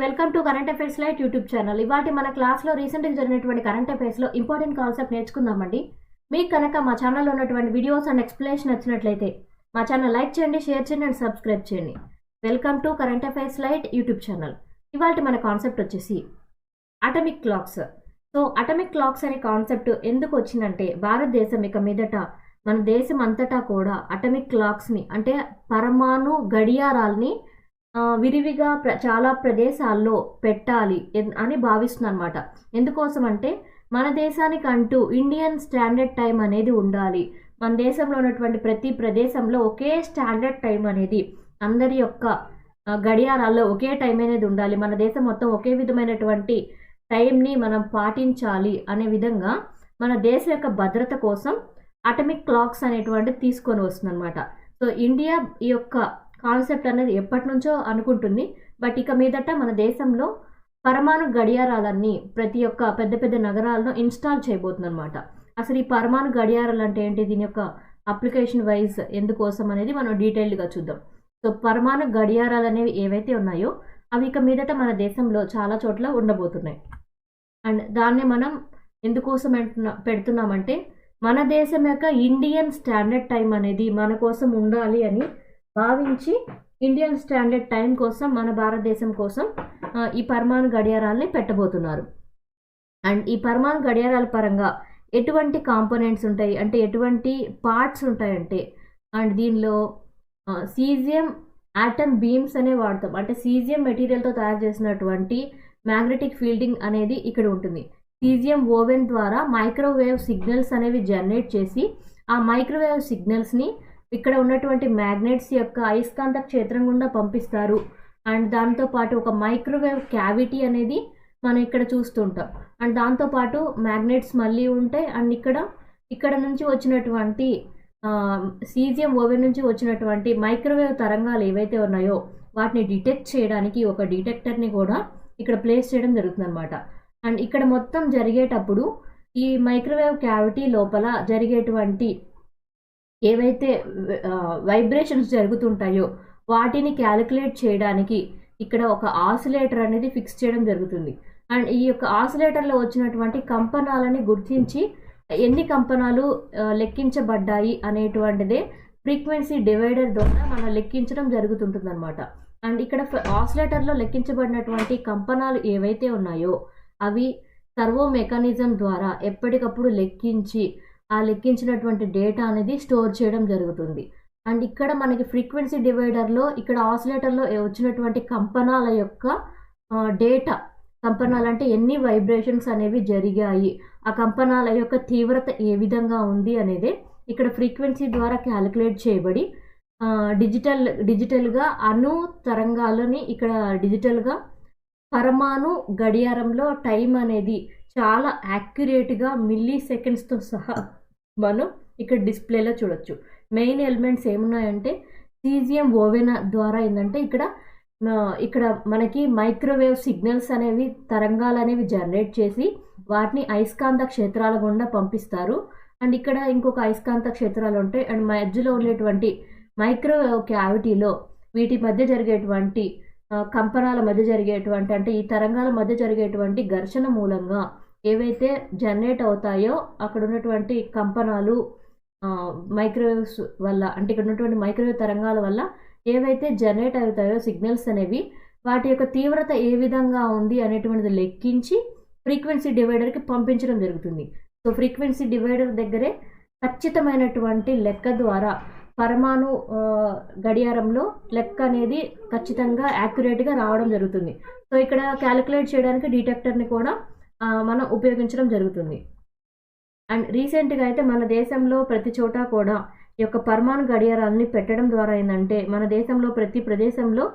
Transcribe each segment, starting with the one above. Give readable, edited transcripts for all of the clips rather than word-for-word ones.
Welcome to current affairs light YouTube channel. ఇవాటి మన క్లాస్లో రీసెంట్గా జరిగినటువంటి కరెంట్ అఫైర్స్లో ఇంపార్టెంట్ కాన్సెప్ట్ నేర్చుకుందామండి. మీకు కనుక మా ఛానల్లో ఉన్నటువంటి వీడియోస్ అండ్ ఎక్స్ప్లెనేషన్ నచ్చినట్లయితే మా ఛానల్ లైక్ చేయండి, షేర్ చేయండి అండ్ సబ్స్క్రైబ్ చేయండి. Welcome to current affairs light YouTube channel. ఇవాటి మన కాన్సెప్ట్ వచ్చేసి atomic clocks. So atomic clocks అనే కాన్సెప్ట్ ఎందుకు వచ్చిందంటే, భారతదేశం ఇక మీదట మన దేశం అంతటా కూడా అటమిక్ క్లాక్స్ని అంటే పరమాణు గడియారాల్ని విరివిగా చాలా ప్రదేశాల్లో పెట్టాలి అని భావిస్తుంది అనమాట. ఎందుకోసం అంటే మన దేశానికి అంటూ ఇండియన్ స్టాండర్డ్ టైం అనేది ఉండాలి. మన దేశంలో ఉన్నటువంటి ప్రతి ప్రదేశంలో ఒకే స్టాండర్డ్ టైం అనేది, అందరి యొక్క గడియారాల్లో ఒకే టైం అనేది ఉండాలి. మన దేశం మొత్తం ఒకే విధమైనటువంటి టైంని మనం పాటించాలి అనే విధంగా మన దేశం యొక్క భద్రత కోసం అటమిక్ క్లాక్స్ అనేటువంటిది తీసుకొని వస్తుంది అనమాట. సో ఇండియా ఈ యొక్క కాన్సెప్ట్ అనేది ఎప్పటి నుంచో అనుకుంటుంది. బట్ ఇక మీదట మన దేశంలో పరమాణు గడియారాలన్నీ ప్రతి ఒక్క పెద్ద పెద్ద నగరాల్లో ఇన్స్టాల్ చేయబోతుంది అనమాట. అసలు ఈ పరమాణు గడియారాలు అంటే ఏంటి, దీని యొక్క అప్లికేషన్ వైజ్ ఎందుకోసం అనేది మనం డీటెయిల్డ్గా చూద్దాం. సో పరమాణు గడియారాలు అనేవి ఏవైతే ఉన్నాయో అవి ఇక మీదట మన దేశంలో చాలా చోట్ల ఉండబోతున్నాయి. అండ్ దాన్ని మనం ఎందుకోసం పెడుతున్నామంటే, మన దేశం యొక్క ఇండియన్ స్టాండర్డ్ టైం అనేది మన కోసం ఉండాలి అని భావించి ఇండియన్ స్టాండర్డ్ టైం కోసం మన భారతదేశం కోసం ఈ పరమాణు గడియారాలని పెట్టబోతున్నారు. అండ్ ఈ పరమాణు గడియారాల పరంగా ఎటువంటి కాంపోనెంట్స్ ఉంటాయి అంటే, ఎటువంటి పార్ట్స్ ఉంటాయంటే, అండ్ దీనిలో సీజియం ఆటమ్ బీమ్స్ అనే వాడతాం. అంటే సీజియం మెటీరియల్తో తయారు చేసినటువంటి మ్యాగ్నెటిక్ ఫీల్డింగ్ అనేది ఇక్కడ ఉంటుంది. సీజియం ఓవెన్ ద్వారా మైక్రోవేవ్ సిగ్నల్స్ అనేవి జనరేట్ చేసి ఆ మైక్రోవేవ్ సిగ్నల్స్ని ఇక్కడ ఉన్నటువంటి మ్యాగ్నెట్స్ యొక్క అయస్కాంత క్షేత్రం గుండా పంపిస్తారు. అండ్ దాంతోపాటు ఒక మైక్రోవేవ్ క్యావిటీ అనేది మనం ఇక్కడ చూస్తుంటాం. అండ్ దాంతోపాటు మ్యాగ్నెట్స్ మళ్ళీ ఉంటాయి. అండ్ ఇక్కడ నుంచి వచ్చినటువంటి సీజియం ఓవెన్ నుంచి వచ్చినటువంటి మైక్రోవేవ్ తరంగాలు ఏవైతే ఉన్నాయో వాటిని డిటెక్ట్ చేయడానికి ఒక డిటెక్టర్ని కూడా ఇక్కడ ప్లేస్ చేయడం జరుగుతుంది అనమాట. అండ్ ఇక్కడ మొత్తం జరిగేటప్పుడు ఈ మైక్రోవేవ్ క్యావిటీ లోపల జరిగేటువంటి ఏవైతే వైబ్రేషన్స్ జరుగుతుంటాయో వాటిని క్యాలిక్యులేట్ చేయడానికి ఇక్కడ ఒక ఆసిలేటర్ అనేది ఫిక్స్ చేయడం జరుగుతుంది. అండ్ ఈ యొక్క ఆసిలేటర్లో వచ్చినటువంటి కంపనాలని గుర్తించి ఎన్ని కంపనాలు లెక్కించబడ్డాయి అనేటువంటిదే ఫ్రీక్వెన్సీ డివైడర్ ద్వారా మనం లెక్కించడం జరుగుతుంటుంది అనమాట. అండ్ ఇక్కడ ఆసిలేటర్లో లెక్కించబడినటువంటి కంపనాలు ఏవైతే ఉన్నాయో అవి సర్వో మెకానిజం ద్వారా ఎప్పటికప్పుడు లెక్కించి ఆ లెక్కించినటువంటి డేటా అనేది స్టోర్ చేయడం జరుగుతుంది. అండ్ ఇక్కడ మనకి ఫ్రీక్వెన్సీ డివైడర్లో ఇక్కడ ఆసిలేటర్లో వచ్చినటువంటి కంపనాల యొక్క డేటా, కంపనాలు అంటే ఎన్ని వైబ్రేషన్స్ అనేవి జరిగాయి, ఆ కంపనాల యొక్క తీవ్రత ఏ విధంగా ఉంది అనేది ఇక్కడ ఫ్రీక్వెన్సీ ద్వారా క్యాలిక్యులేట్ చేయబడి డిజిటల్గా అణు తరంగాలని ఇక్కడ డిజిటల్గా పరమాణు గడియారంలో టైం అనేది చాలా యాక్యురేట్గా మిల్లీ సెకండ్స్తో సహా మనం ఇక్కడ డిస్ప్లేలో చూడొచ్చు. మెయిన్ ఎలిమెంట్స్ ఏమున్నాయంటే సీజియం ఓవెన్ ద్వారా ఏంటంటే ఇక్కడ మనకి మైక్రోవేవ్ సిగ్నల్స్ అనేవి, తరంగాలు అనేవి జనరేట్ చేసి వాటిని అయస్కాంత క్షేత్రాల గుండా పంపిస్తారు. అండ్ ఇక్కడ ఇంకొక అయస్కాంత క్షేత్రాలు ఉంటాయి. అండ్ మధ్యలో ఉండేటువంటి మైక్రోవేవ్ క్యావిటీలో వీటి మధ్య జరిగేటువంటి కంపనాల మధ్య జరిగేటువంటి అంటే ఈ తరంగాల మధ్య జరిగేటువంటి ఘర్షణ మూలంగా ఏవైతే జనరేట్ అవుతాయో అక్కడ ఉన్నటువంటి కంపనాలు మైక్రోవేవ్స్ వల్ల అంటే ఇక్కడ ఉన్నటువంటి మైక్రోవేవ్ తరంగాల వల్ల ఏవైతే జనరేట్ అవుతాయో సిగ్నల్స్ అనేవి వాటి యొక్క తీవ్రత ఏ విధంగా ఉంది అనేటువంటిది లెక్కించి ఫ్రీక్వెన్సీ డివైడర్కి పంపించడం జరుగుతుంది. సో ఫ్రీక్వెన్సీ డివైడర్ దగ్గరే ఖచ్చితమైనటువంటి లెక్క ద్వారా పరమాణు గడియారంలో లెక్క అనేది ఖచ్చితంగా యాక్యురేట్గా రావడం జరుగుతుంది. సో ఇక్కడ క్యాలిక్యులేట్ చేయడానికి డిటెక్టర్ని కూడా మనం ఉపయోగించడం జరుగుతుంది. అండ్ రీసెంట్గా అయితే మన దేశంలో ప్రతి చోట కూడా ఈ యొక్క పరమాణు గడియారాలని పెట్టడం ద్వారా ఏంటంటే మన దేశంలో ప్రతి ప్రదేశంలో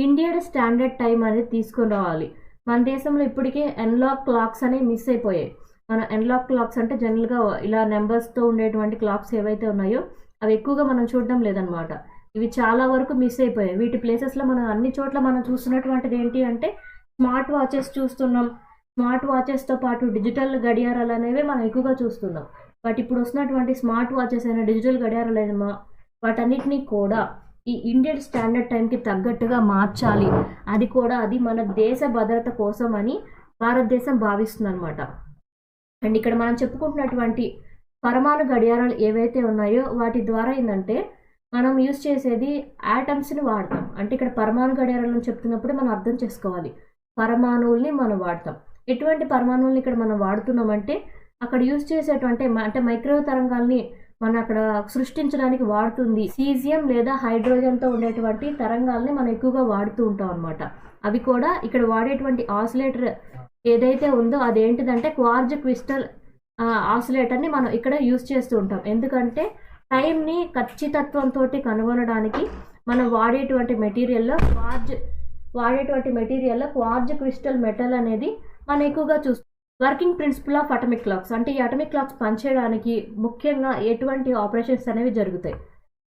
ఇండియన్ స్టాండర్డ్ టైం అనేది తీసుకొని రావాలి. మన దేశంలో ఇప్పటికే ఎన్లాక్ క్లాక్స్ అనేవి మిస్ అయిపోయాయి. మన ఎన్లాక్ క్లాక్స్ అంటే జనరల్గా ఇలా నెంబర్స్తో ఉండేటువంటి క్లాక్స్ ఏవైతే ఉన్నాయో అవి ఎక్కువగా మనం చూడడం లేదనమాట. ఇవి చాలా వరకు మిస్ అయిపోయాయి. వీటి ప్లేసెస్లో మనం అన్ని చోట్ల మనం చూస్తున్నటువంటిది ఏంటి అంటే స్మార్ట్ వాచెస్ చూస్తున్నాం. స్మార్ట్ వాచెస్తో పాటు డిజిటల్ గడియారాలు అనేవి మనం ఎక్కువగా చూస్తున్నాం. బట్ ఇప్పుడు వస్తున్నటువంటి స్మార్ట్ వాచెస్ అయినా డిజిటల్ గడియారాలు అయినా వాటన్నిటినీ కూడా ఈ ఇండియన్ స్టాండర్డ్ టైంకి తగ్గట్టుగా మార్చాలి, అది మన దేశ భద్రత కోసం అని భారతదేశం భావిస్తుంది అనమాట. అండ్ ఇక్కడ మనం చెప్పుకుంటున్నటువంటి పరమాణు గడియారాలు ఏవైతే ఉన్నాయో వాటి ద్వారా ఏంటంటే మనం యూజ్ చేసేది యాటమ్స్ని వాడతాం. అంటే ఇక్కడ పరమాణు గడియారాలను చెప్తున్నప్పుడు మనం అర్థం చేసుకోవాలి, పరమాణువుల్ని మనం వాడతాం. ఎటువంటి పరమాణువుల్ని ఇక్కడ మనం వాడుతున్నామంటే అక్కడ యూజ్ చేసేటువంటి అంటే మైక్రోవేవ్ తరంగాల్ని మనం అక్కడ సృష్టించడానికి వాడుతుంది సీజియం లేదా హైడ్రోజన్తో ఉండేటువంటి తరంగాల్ని మనం ఎక్కువగా వాడుతూ ఉంటాం అనమాట. అవి కూడా ఇక్కడ వాడేటువంటి ఆసిలేటర్ ఏదైతే ఉందో అదేంటిదంటే క్వార్జ్ క్రిస్టల్ ఆసిలేటర్ని మనం ఇక్కడ యూజ్ చేస్తూ ఉంటాం. ఎందుకంటే టైంని ఖచ్చితత్వంతో కనుగొనడానికి మనం వాడేటువంటి మెటీరియల్లో క్వార్జ్ క్రిస్టల్ మెటల్ అనేది మనం ఎక్కువగా చూస్తాం. Working principle of atomic clocks అంటే ఈ అటమిక్ క్లాక్స్ పనిచేయడానికి ముఖ్యంగా ఎటువంటి ఆపరేషన్స్ అనేవి జరుగుతాయి.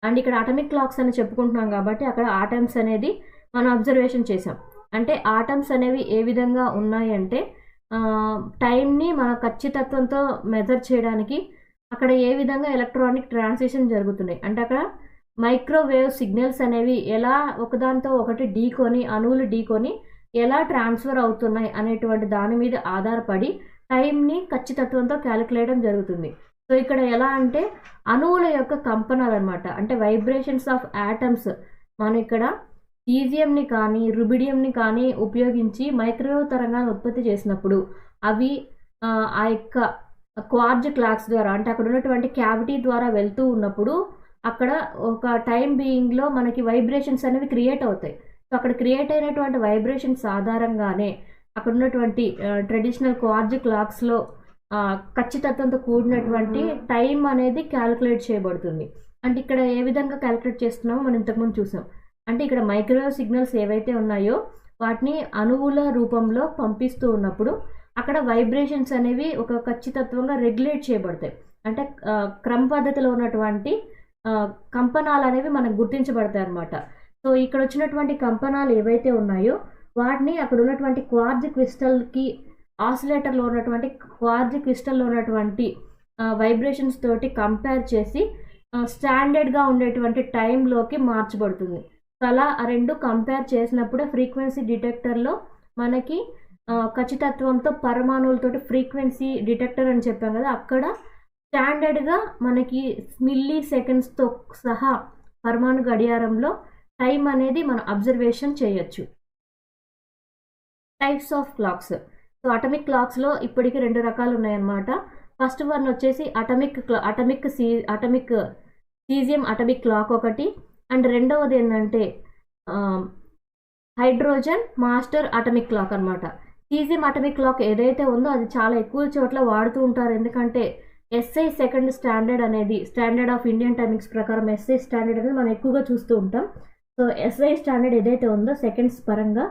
అండ్ ఇక్కడ అటమిక్ క్లాక్స్ అని చెప్పుకుంటున్నాం కాబట్టి అక్కడ ఆటమ్స్ అనేది మనం అబ్జర్వేషన్ చేసాం. అంటే ఆటమ్స్ అనేవి ఏ విధంగా ఉన్నాయి అంటే టైంని మన ఖచ్చితత్వంతో మెజర్ చేయడానికి అక్కడ ఏ విధంగా ఎలక్ట్రానిక్ ట్రాన్సిషన్ జరుగుతున్నాయి అంటే అక్కడ మైక్రోవేవ్ సిగ్నల్స్ అనేవి ఎలా ఒకదాంతో ఒకటి అణువులు ఢీకొని ఎలా ట్రాన్స్ఫర్ అవుతున్నాయి అనేటువంటి దాని మీద ఆధారపడి టైంని ఖచ్చితత్వంతో క్యాలిక్యులేట్ జరుగుతుంది. సో ఇక్కడ ఎలా అంటే అణువుల యొక్క కంపనాలు అనమాట, అంటే వైబ్రేషన్స్ ఆఫ్ యాటమ్స్ మనం ఇక్కడ సీజియంని కానీ రుబిడియంని కానీ ఉపయోగించి మైక్రోవేవ్ తరంగాన్ని ఉత్పత్తి చేసినప్పుడు అవి ఆ యొక్క క్వార్జ్ క్లాక్స్ ద్వారా అంటే అక్కడ ఉన్నటువంటి క్యావిటీ ద్వారా వెళ్తూ ఉన్నప్పుడు అక్కడ ఒక టైం బీయింగ్లో మనకి వైబ్రేషన్స్ అనేవి క్రియేట్ అవుతాయి. సో అక్కడ క్రియేట్ అయినటువంటి వైబ్రేషన్స్ ఆధారంగానే అక్కడ ఉన్నటువంటి ట్రెడిషనల్ క్వార్జ్ క్లాక్స్లో ఖచ్చితత్వంతో కూడినటువంటి టైం అనేది క్యాలిక్యులేట్ చేయబడుతుంది. అంటే ఇక్కడ ఏ విధంగా క్యాలిక్యులేట్ చేస్తున్నామో మనం ఇంతకుముందు చూసాం. అంటే ఇక్కడ మైక్రోవేవ్ సిగ్నల్స్ ఏవైతే ఉన్నాయో వాటిని అణువుల రూపంలో పంపిస్తూ ఉన్నప్పుడు అక్కడ వైబ్రేషన్స్ అనేవి ఒక ఖచ్చితత్వంగా రెగ్యులేట్ చేయబడతాయి. అంటే క్రమ పద్ధతిలో ఉన్నటువంటి కంపనాలు అనేవి మనకు గుర్తించబడతాయి అన్నమాట. సో ఇక్కడ వచ్చినటువంటి కంపనాలు ఏవైతే ఉన్నాయో వాటిని అక్కడ ఉన్నటువంటి క్వార్జ్ క్రిస్టల్కి ఆసిలేటర్లో ఉన్నటువంటి క్వార్జ్ క్రిస్టల్లో ఉన్నటువంటి వైబ్రేషన్స్ తోటి కంపేర్ చేసి స్టాండర్డ్గా ఉండేటువంటి టైంలోకి మార్చబడుతుంది. సో అలా ఆ రెండు కంపేర్ చేసినప్పుడే ఫ్రీక్వెన్సీ డిటెక్టర్లో మనకి ఖచ్చితత్వంతో పరమాణువులతోటి ఫ్రీక్వెన్సీ డిటెక్టర్ అని చెప్పాం కదా, అక్కడ స్టాండర్డ్గా మనకి మిల్లీ సెకండ్స్తో సహా పరమాణు గడియారంలో టైం అనేది మనం అబ్జర్వేషన్ చేయొచ్చు. Types of clocks. So atomic క్లాక్స్లో ఇప్పటికీ 2 రకాలు ఉన్నాయన్నమాట. ఫస్ట్ వన్ వచ్చేసి అటమిక్ సీజియం అటమిక్ క్లాక్ ఒకటి, అండ్ రెండవది ఏంటంటే హైడ్రోజన్ మాస్టర్ అటమిక్ క్లాక్ అనమాట. సీజియం అటమిక్ క్లాక్ ఏదైతే ఉందో అది చాలా ఎక్కువ చోట్ల వాడుతూ ఉంటారు. ఎందుకంటే ఎస్ఐ సెకండ్ స్టాండర్డ్ అనేది స్టాండర్డ్ ఆఫ్ ఇండియన్ టైమింగ్స్ ప్రకారం ఎస్ఐ స్టాండర్డ్ అనేది మనం ఎక్కువగా చూస్తూ ఉంటాం. సో ఎస్ఐ స్టాండర్డ్ ఏదైతే ఉందో సెకండ్స్ పరంగా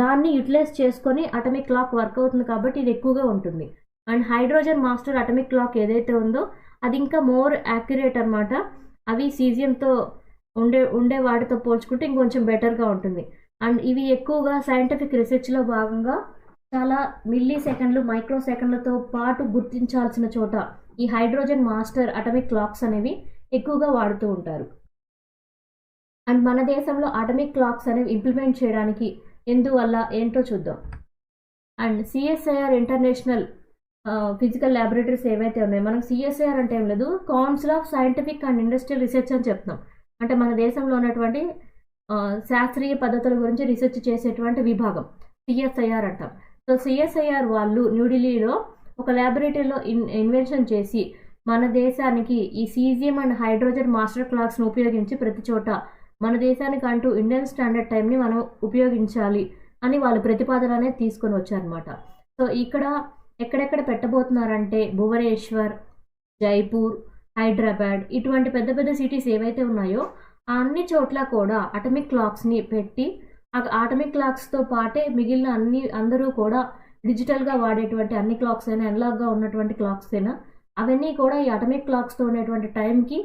దాన్ని యూటిలైజ్ చేసుకొని అటమిక్ క్లాక్ వర్క్ అవుతుంది కాబట్టి ఇది ఎక్కువగా ఉంటుంది. And hydrogen master atomic clock ఏదైతే ఉందో అది ఇంకా మోర్ యాక్యురేట్ అనమాట. అవి సీజియంతో ఉండే వాటితో పోల్చుకుంటే ఇంకొంచెం బెటర్గా ఉంటుంది. అండ్ ఇవి ఎక్కువగా సైంటిఫిక్ రీసెర్చ్లో భాగంగా చాలా మిల్లీ సెకండ్లు మైక్రో సెకండ్లతో పాటు గుర్తించాల్సిన చోట ఈ హైడ్రోజన్ మాస్టర్ అటమిక్ క్లాక్స్ అనేవి ఎక్కువగా వాడుతూ ఉంటారు. అండ్ మన దేశంలో అటమిక్ క్లాక్స్ అనేవి ఇంప్లిమెంట్ చేయడానికి ఎందువల్ల ఏంటో చూద్దాం. And CSIR international physical laboratories ఏవైతే ఉన్నాయో, మనకు సిఎస్ఐఆర్ అంటే ఏం లేదు, council of scientific and industrial research అని చెప్తున్నాం. అంటే మన దేశంలో ఉన్నటువంటి శాస్త్రీయ పద్ధతుల గురించి రీసెర్చ్ చేసేటువంటి విభాగం సిఎస్ఐఆర్ అంటాం. సో సిఎస్ఐఆర్ వాళ్ళు న్యూఢిల్లీలో ఒక ల్యాబొరేటరీలో ఇన్వెన్షన్ చేసి మన దేశానికి ఈ సీజియం అండ్ హైడ్రోజన్ మాస్టర్ క్లాక్స్ను ఉపయోగించి ప్రతి చోట మన దేశానికి అంటూ ఇండియన్ స్టాండర్డ్ టైంని మనం ఉపయోగించాలి అని వాళ్ళు ప్రతిపాదన అనేది తీసుకొని వచ్చారనమాట. సో ఇక్కడ ఎక్కడెక్కడ పెట్టబోతున్నారంటే భువనేశ్వర్, జైపూర్, హైదరాబాద్ ఇటువంటి పెద్ద పెద్ద సిటీస్ ఏవైతే ఉన్నాయో ఆ అన్ని చోట్ల కూడా అటమిక్ క్లాక్స్ని పెట్టి ఆ అటమిక్ క్లాక్స్తో పాటే మిగిలిన అందరూ కూడా డిజిటల్గా వాడేటువంటి అన్ని క్లాక్స్ అయినా అనలాగ్గా ఉన్నటువంటి క్లాక్స్ అయినా అవన్నీ కూడా ఈ అటమిక్ క్లాక్స్తో ఉండేటువంటి టైంకి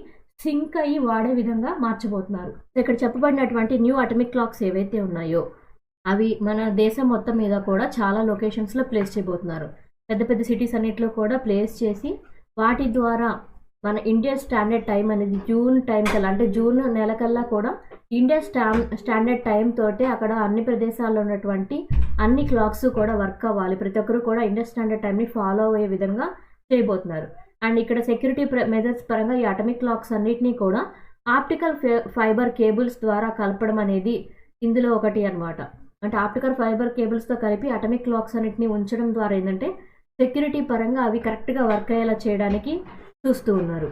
సింక్ అయ్యి వాడే విధంగా మార్చబోతున్నారు. ఇక్కడ చెప్పబడినటువంటి న్యూ అటమిక్ క్లాక్స్ ఏవైతే ఉన్నాయో అవి మన దేశం మొత్తం మీద కూడా చాలా లొకేషన్స్లో ప్లేస్ చేయబోతున్నారు. పెద్ద పెద్ద సిటీస్ అన్నింటిలో కూడా ప్లేస్ చేసి వాటి ద్వారా మన ఇండియన్ స్టాండర్డ్ టైం అనేది జూన్ టైం కల్లా, అంటే జూన్ నెల కల్లా కూడా ఇండియన్ స్టాండర్డ్ టైం తోటే అక్కడ అన్ని ప్రదేశాల్లో ఉన్నటువంటి అన్ని క్లాక్స్ కూడా వర్క్ అవ్వాలి. ప్రతి ఒక్కరు కూడా ఇండియన్ స్టాండర్డ్ టైంని ఫాలో అయ్యే విధంగా చేయబోతున్నారు. అండ్ ఇక్కడ సెక్యూరిటీ మెథడ్స్ పరంగా ఈ అటమిక్ క్లాక్స్ అన్నిటినీ కూడా ఆప్టికల్ ఫైబర్ కేబుల్స్ ద్వారా కలపడం అనేది ఇందులో ఒకటి అనమాట. అంటే ఆప్టికల్ ఫైబర్ కేబుల్స్తో కలిపి అటమిక్ క్లాక్స్ అన్నిటిని ఉంచడం ద్వారా ఏంటంటే సెక్యూరిటీ పరంగా అవి కరెక్ట్గా వర్క్ అయ్యేలా చేయడానికి చూస్తూ ఉన్నారు.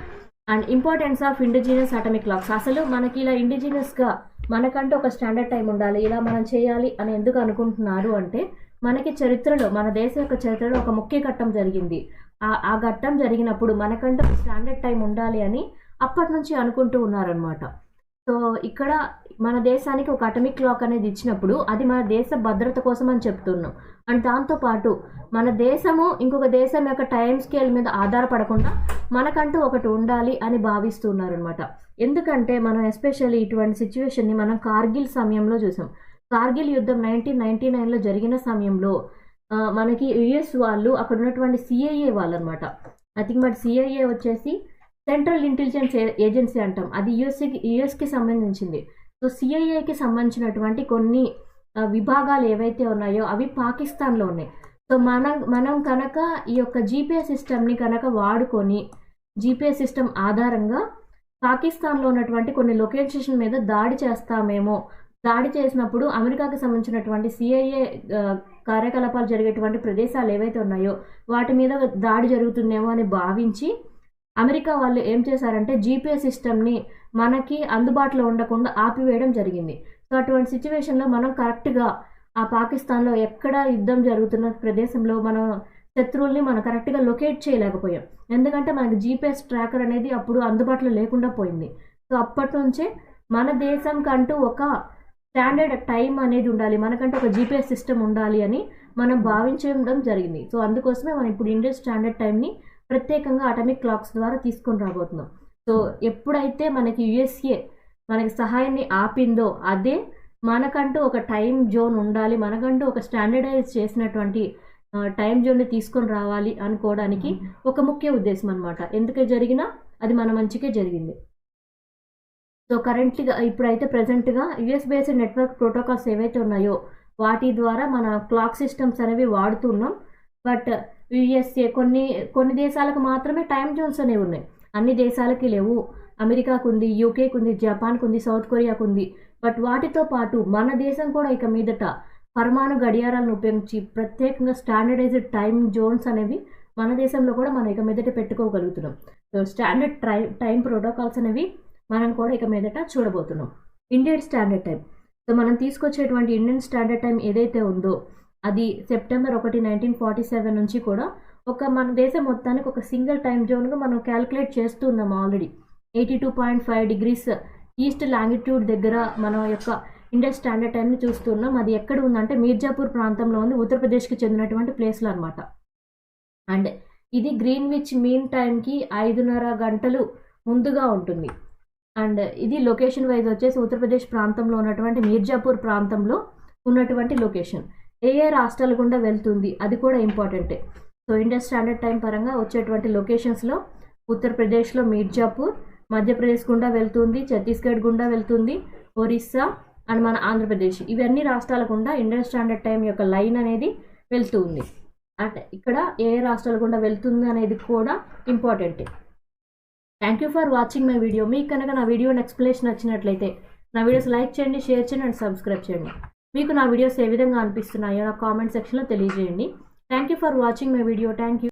And importance of indigenous atomic clocks. అసలు మనకి ఇలా ఇండిజినియస్గా మనకంటూ ఒక స్టాండర్డ్ టైం ఉండాలి, ఇలా మనం చేయాలి అని ఎందుకు అనుకుంటున్నారు అంటే, మనకి చరిత్రలో, మన దేశం యొక్క చరిత్రలో ఒక ముఖ్య ఘట్టం జరిగింది. ఆ ఘట్టం జరిగినప్పుడు మనకంటూ ఒక స్టాండర్డ్ టైం ఉండాలి అని అప్పటి నుంచి అనుకుంటూ ఉన్నారనమాట. సో ఇక్కడ మన దేశానికి ఒక అటమిక్ క్లాక్ అనేది ఇచ్చినప్పుడు అది మన దేశ భద్రత కోసం అని చెప్తున్నాం. అండ్ దాంతోపాటు మన దేశము ఇంకొక దేశం యొక్క టైం స్కేల్ మీద ఆధారపడకుండా మనకంటూ ఒకటి ఉండాలి అని భావిస్తున్నారు అనమాట. ఎందుకంటే మనం ఎస్పెషల్లీ ఇటువంటి సిచ్యువేషన్ని మనం కార్గిల్ సమయంలో చూసాం. కార్గిల్ యుద్ధం 1999లో జరిగిన సమయంలో మనకి యుఎస్ వాళ్ళు అక్కడ ఉన్నటువంటి సిఐఏ వాళ్ళు అనమాట. నథింగ్ బట్ సిఐఏ వచ్చేసి సెంట్రల్ ఇంటెలిజెన్స్ ఏజెన్సీ అంటాం, అది యుఎస్కి సంబంధించింది. సో సిఐఏకి సంబంధించినటువంటి కొన్ని విభాగాలు ఏవైతే ఉన్నాయో అవి పాకిస్తాన్లో ఉన్నాయి. సో మనం కనుక ఈ యొక్క జీపీఎస్ సిస్టమ్ని కనుక వాడుకొని జీపీఎస్ సిస్టమ్ ఆధారంగా పాకిస్తాన్లో ఉన్నటువంటి కొన్ని లొకేషన్ మీద దాడి చేస్తామేమో, దాడి చేసినప్పుడు అమెరికాకి సంబంధించినటువంటి సిఐఏ కార్యకలాపాలు జరిగేటువంటి ప్రదేశాలు ఏవైతే ఉన్నాయో వాటి మీద దాడి జరుగుతుందేమో అని భావించి అమెరికా వాళ్ళు ఏం చేశారంటే జీపీఎస్ సిస్టమ్ని మనకి అందుబాటులో ఉండకుండా ఆపివేయడం జరిగింది. సో అటువంటి సిచ్యువేషన్లో మనం కరెక్ట్గా ఆ పాకిస్తాన్లో ఎక్కడ యుద్ధం జరుగుతున్న ప్రదేశంలో మన శత్రువుల్ని మనం కరెక్ట్గా లొకేట్ చేయలేకపోయాం. ఎందుకంటే మనకి జీపీఎస్ ట్రాకర్ అనేది అప్పుడు అందుబాటులో లేకుండా పోయింది. సో అప్పటి నుంచే మన దేశం కంటూ ఒక స్టాండర్డ్ టైం అనేది ఉండాలి, మనకంటూ ఒక జీపీఎస్ సిస్టమ్ ఉండాలి అని మనం భావించడం జరిగింది. సో అందుకోసమే మనం ఇప్పుడు ఇండియన్ స్టాండర్డ్ టైంని ప్రత్యేకంగా అటమిక్ క్లాక్స్ ద్వారా తీసుకొని రాబోతున్నాం. సో ఎప్పుడైతే మనకి యుఎస్ఏ మనకి సహాయాన్ని ఆపిందో అదే మనకంటూ ఒక టైం జోన్ ఉండాలి, మనకంటూ ఒక స్టాండర్డైజ్ చేసినటువంటి టైం జోన్ని తీసుకొని రావాలి అనుకోవడానికి ఒక ముఖ్య ఉద్దేశం అనమాట. ఎందుకు జరిగినా అది మన మంచికే జరిగింది. సో కరెంట్గా ఇప్పుడైతే ప్రజెంట్గా యుఎస్ బేస్డ్ నెట్వర్క్ ప్రోటోకాల్స్ ఏవైతే ఉన్నాయో వాటి ద్వారా మన క్లాక్ సిస్టమ్స్ అనేవి వాడుతున్నాం. బట్ యుఎస్ఏ కొన్ని దేశాలకు మాత్రమే టైం జోన్స్ అనేవి ఉన్నాయి, అన్ని దేశాలకి లేవు. అమెరికాకు ఉంది, యూకేకు ఉంది, జపాన్కు ఉంది, సౌత్ కొరియాకు ఉంది. బట్ వాటితో పాటు మన దేశం కూడా ఇక మీదట పరమాణు గడియారాలను ఉపయోగించి ప్రత్యేకంగా స్టాండర్డైజ్డ్ టైం జోన్స్ అనేవి మన దేశంలో కూడా మనం ఇక మీదట పెట్టుకోగలుగుతున్నాం. సో స్టాండర్డ్ టైం ప్రోటోకాల్స్ అనేవి మనం కూడా ఇక మీదట చూడబోతున్నాం. Indian standard time. సో మనం తీసుకొచ్చేటువంటి ఇండియన్ స్టాండర్డ్ టైం ఏదైతే ఉందో అది సెప్టెంబర్ 1, 1947 నుంచి కూడా మన దేశం మొత్తానికి ఒక సింగిల్ టైం జోన్గా మనం క్యాలిక్యులేట్ చేస్తున్నాం. ఆల్రెడీ 82.5 degrees ఈస్ట్ లాంగిట్యూడ్ దగ్గర మన యొక్క ఇండియన్ స్టాండర్డ్ టైంని చూస్తున్నాం. అది ఎక్కడ ఉందంటే మీర్జాపూర్ ప్రాంతంలో ఉంది, ఉత్తరప్రదేశ్కి చెందినటువంటి ప్లేస్లో అనమాట. అండ్ ఇది గ్రీన్విచ్ మీన్ టైంకి 5.5 గంటలు ముందుగా ఉంటుంది. అండ్ ఇది లొకేషన్ వైజ్ వచ్చేసి ఉత్తరప్రదేశ్ ప్రాంతంలో ఉన్నటువంటి మీర్జాపూర్ ప్రాంతంలో ఉన్నటువంటి లొకేషన్. ఏ రాష్ట్రాల గుండా వెళ్తుంది అది కూడా ఇంపార్టెంటే. సో ఇండియన్ స్టాండర్డ్ టైం పరంగా వచ్చేటువంటి లొకేషన్స్లో ఉత్తరప్రదేశ్లో మీర్జాపూర్, మధ్యప్రదేశ్ గుండా వెళ్తుంది, ఛత్తీస్గఢ్ గుండా వెళ్తుంది, ఒరిస్సా అండ్ మన ఆంధ్రప్రదేశ్, ఇవన్నీ రాష్ట్రాల గుండా ఇండియన్ స్టాండర్డ్ టైం యొక్క లైన్ అనేది వెళ్తూ ఉంది. అంటే ఇక్కడ ఏ రాష్ట్రాల గుండా వెళ్తుంది అనేది కూడా ఇంపార్టెంటే. Thank you for watching my video. మీకు కనుక నా వీడియో ఎక్స్ప్లెనేషన్ నచ్చినట్లయితే నా వీడియోస్ లైక్ చేయండి, షేర్ చేయండి అండ్ సబ్స్క్రైబ్ చేయండి. మీకు నా వీడియోస్ ఏ విధంగా అనిపిస్తున్నాయో నా కామెంట్ సెక్షన్లో తెలియజేయండి. Thank you for watching my video. Thank you.